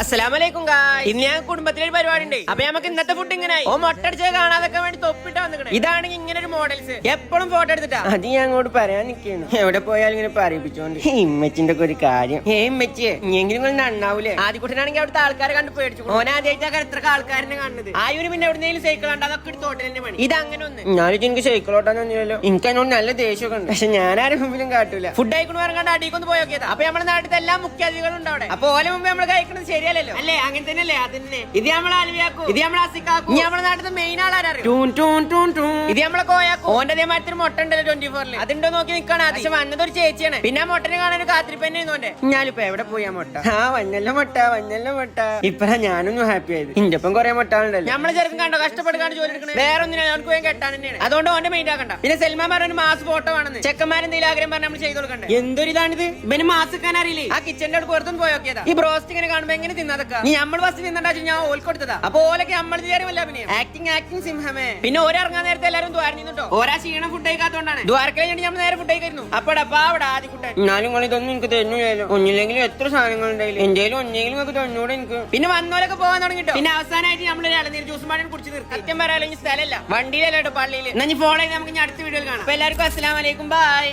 അസ്സലാമലൈക്കും ഗായ്സ്. ഇന്ന് ഞാൻ കുടുംബത്തിലൊരു പരിപാടി ഉണ്ട്. അപ്പൊ നമുക്ക് ഇന്നത്തെ ഫുഡ് ഇങ്ങനെ മൊട്ടടിച്ച് കാണാതൊക്കെ വേണ്ടി തൊപ്പിട്ട് വന്നിട്ട് ഇതാണെങ്കിൽ ഇങ്ങനെ ഒരു മോഡൽസ് എപ്പോഴും ഫോട്ടോ എടുത്തിട്ടാ അത് ഞാൻ അങ്ങോട്ട് പറയാൻ നിൽക്കുന്നു. എവിടെ പോയാലും ഇങ്ങനെ പറയിപ്പിച്ചോണ്ട് ഇമ്മച്ചിന്റെ ഒക്കെ ഒരു കാര്യം. ഇമ്മച്ചിയെ ഇനിയെങ്കിലും നിങ്ങൾ നന്നാവൂലേ? ആദ്യക്കുട്ടനാണെങ്കിൽ അവിടുത്തെ ആൾക്കാരെ കണ്ട് പേടിച്ചു. ഓനാദ്യമായിട്ടാ എത്ര ആൾക്കാരെ കാണുന്നത്. ആയൊരു പിന്നെ എവിടെയെങ്കിലും സൈക്കിൾ ഉണ്ട് അതൊക്കെ എടുത്ത് തോട്ടലിന്റെ പണി. ഇത് അങ്ങനെ ഒന്ന് ഞാനും എനിക്ക് സൈക്കിൾ ഓട്ടാനൊന്നുമില്ലല്ലോ. എനിക്ക് അതിനോട് നല്ല ദേഷ്യമൊക്കെ ഉണ്ട്. പക്ഷെ ഞാൻ ആരും മുമ്പിലും കാട്ടൂല. ഫുഡ് കഴിക്കണ പറഞ്ഞാൽ അടിക്കൊന്ന് പോയോക്കിയതാ. അപ്പൊ നമ്മുടെ നാട്ടിലത്തെ എല്ലാ മുഖ്യാതിഥികളും ഉണ്ട് അവിടെ. അപ്പൊ ഓല മുമ്പ് നമ്മൾ കഴിക്കുന്നത് ശരിയല്ലല്ലോ അല്ലേ? അങ്ങനെ തന്നെയല്ലേ? അതിനെ ഇത് നമ്മളെ അൽവിയാക്കും, ഇത് നമ്മളെ അസിക്കാക്കും. ഇനി നമ്മുടെ നാട്ടിൽ മെയിൻ ആളാരും ഇത് നമ്മളെ കോയാക്കും. ഓന്റെ അതേമാതിരി മുട്ട ഉണ്ടല്ലോ 24-ല്. അതുണ്ടോ നോക്കി നിൽക്കണം. പക്ഷെ വന്നത് ഒരു ചേച്ചിയാണ്. പിന്നെ ആ മുട്ടനെ കാണാൻ കാത്തിരിപ്പന്നെ ഇരുന്നോന്റെ. ഞാനിപ്പോ എവിടെ പോയാ മുട്ട? വന്നല്ലോ മുട്ട. ഇപ്പഴാ ഞാനൊന്നും ഹാപ്പി ആയത്. ഇന്റെപ്പം കൊറേ മുട്ട ഉണ്ടല്ലോ. നമ്മളെ ചെറുക്കും കണ്ടോ കഷ്ടപ്പെടുക്കാണ്ട് ജോലി എടുക്കണേ. വേറെ ഒന്നിനും ഞങ്ങൾക്ക് വേഗം കെട്ടാൻ തന്നെയാണ്. അതുകൊണ്ട് ഓന്റെ മെയിൻ ആക്കണ്ട. പിന്നെ സൽമാൻ പറഞ്ഞ മാസ് ഫോട്ടോ ആണെന്ന്. ചെക്കന്മാരെന്തെങ്കിലും ആഗ്രഹം പറഞ്ഞാൽ നമ്മൾ ചെയ്ത് കൊടുക്കണ്ടേ? എന്തൊരു ഇതാണിത്. ഇവന് മാസ് വെക്കാൻ അറിയില്ലേ? ആ കിച്ചന്റെ അടുത്ത് പുറത്തും പോയോക്കിയതാ. ഈ ബ്രോസ്റ്റ് ഇങ്ങനെ കാണുമ്പോ എങ്ങനെ തിന്നതൊക്കെ നീ നമ്മൾ ഫസ്റ്റ് തിന്നണ്ടാ ഞാൻ ഓൽ കൊടുത്തതാ. അപ്പൊ ഓലൊക്കെ നമ്മൾ വിചാരമല്ല. പിന്നെ ആക്ടിങ് സിംഹമേ. പിന്നെ ഓരോ നേരത്തെ എല്ലാവരും ദ്വാരനിട്ടോ ഓരോ ക്ഷീണം ഫുഡ് കഴിക്കാത്തോണ്ടാണ്. ദ്വാരക്കലെ നമ്മൾ നേരെ ഫുഡ് കഴിക്കുന്നു. അപ്പടാ അവിടെ ആദ്യം കുട്ടൻ എന്നാലും ഇതൊന്നും എനിക്ക് തരുന്നില്ലല്ലോ. ഒന്നില്ലെങ്കിലും എത്ര സാധനങ്ങൾ ഉണ്ടായില്ല. എന്തെങ്കിലും ഒന്നെങ്കിലും ഒക്കെ തന്നൂടെ എനിക്ക്. പിന്നെ വന്നോലൊക്കെ പോകാൻ തുടങ്ങിട്ടോ. പിന്നെ അവസാനമായിട്ട് നമ്മൾ ഇളനീർ ജ്യൂസ് മാറ്റി കുടിച്ച് നിർത്തി. സത്യം പറയാലോ സ്ഥലമല്ല വണ്ടിയിലല്ലോ പള്ളിയിൽ. എന്നാ ഫോളോ ചെയ്ത് നമുക്ക് അടുത്ത വീഡിയോയിൽ കാണാം. അപ്പൊ എല്ലാവർക്കും അസ്സലാമു അലൈക്കും, ബൈ.